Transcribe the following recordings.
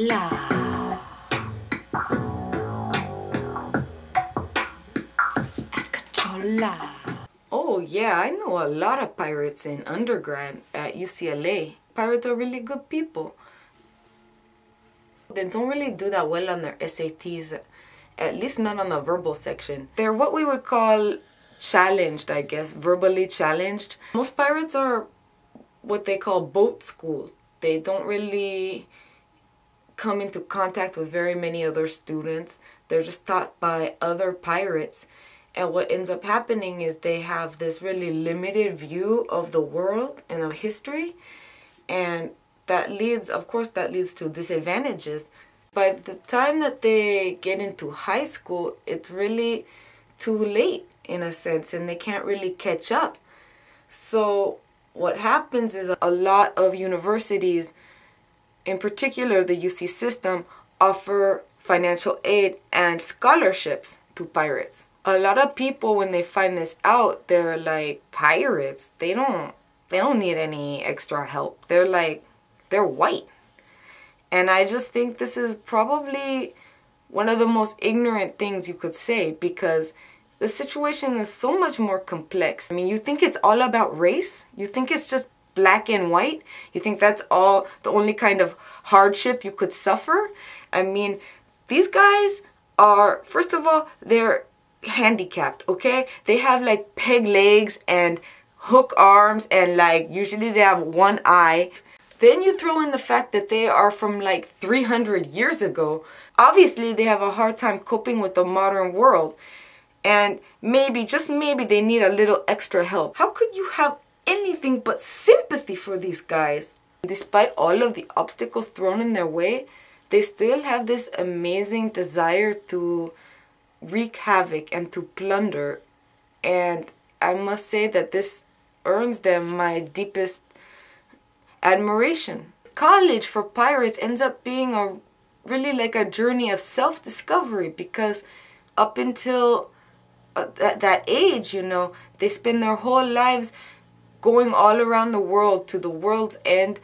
Chola. Ask a Chola. Oh yeah, I know a lot of pirates in undergrad at UCLA. Pirates are really good people. They don't really do that well on their SATs, at least not on the verbal section. They're what we would call challenged, I guess, verbally challenged. Most pirates are what they call boat school. They don't really come into contact with very many other students. They're just taught by other pirates. And what ends up happening is they have this really limited view of the world and of history. And that leads, of course, that leads to disadvantages. By the time that they get into high school, it's really too late in a sense, and they can't really catch up. So what happens is a lot of universities, in particular the UC system, offer financial aid and scholarships to pirates. A lot of people, when they find this out, they're like, pirates? They don't need any extra help. They're white. And I just think this is probably one of the most ignorant things you could say, because the situation is so much more complex. I mean, you think it's all about race? You think it's just black and white? You think that's all, the only kind of hardship you could suffer? I mean, these guys are, first of all, they're handicapped, okay? They have like peg legs and hook arms, and like usually they have one eye. Then you throw in the fact that they are from like 300 years ago. Obviously they have a hard time coping with the modern world, and maybe, just maybe, they need a little extra help. How could you have anything but sympathy for these guys? Despite all of the obstacles thrown in their way, they still have this amazing desire to wreak havoc and to plunder. And I must say that this earns them my deepest admiration. College for pirates ends up being really like a journey of self-discovery, because up until that age, you know, they spend their whole lives going all around the world to the world's end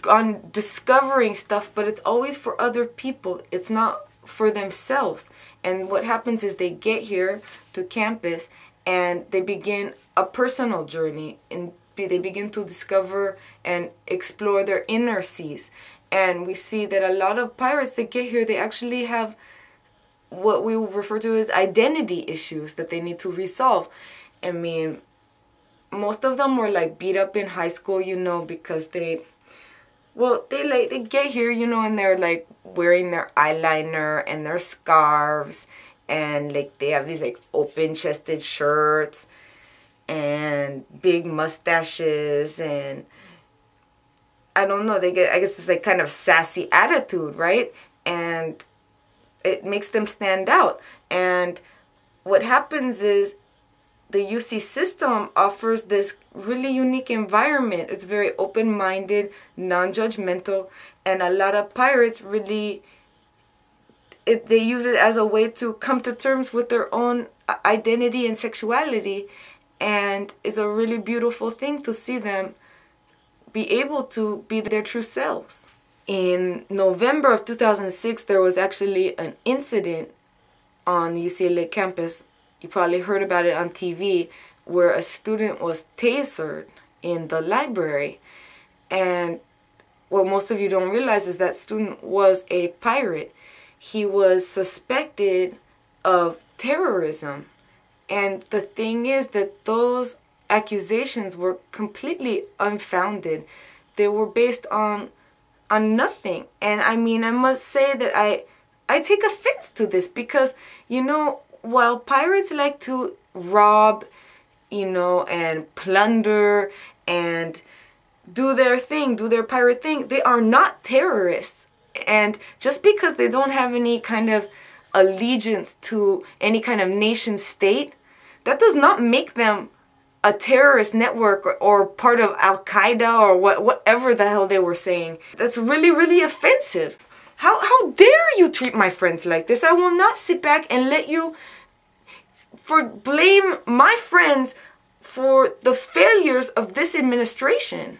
on discovering stuff, but it's always for other people. It's not for themselves. And what happens is they get here to campus and they begin a personal journey, and they begin to discover and explore their inner seas. And we see that a lot of pirates that get here, they actually have what we refer to as identity issues that they need to resolve. I mean, most of them were like beat up in high school, you know, because they get here, you know, and they're like wearing their eyeliner and their scarves, and like they have these like open-chested shirts and big mustaches, and I don't know, I guess this like kind of sassy attitude, right? And it makes them stand out. And what happens is the UC system offers this really unique environment. It's very open-minded, non-judgmental, and a lot of pirates really, they use it as a way to come to terms with their own identity and sexuality. And it's a really beautiful thing to see them be able to be their true selves. In November of 2006, there was actually an incident on the UCLA campus. You probably heard about it on TV, where a student was tasered in the library. And what most of you don't realize is that student was a pirate. He was suspected of terrorism. And the thing is that those accusations were completely unfounded. They were based on nothing. And I mean, I must say that I take offense to this, because, you know, while pirates like to rob, you know, and plunder and do their thing, do their pirate thing, they are not terrorists. And just because they don't have any kind of allegiance to any kind of nation state, that does not make them a terrorist network or part of Al-Qaeda or whatever the hell they were saying. That's really, really offensive. How dare you treat my friends like this? I will not sit back and let you blame my friends for the failures of this administration.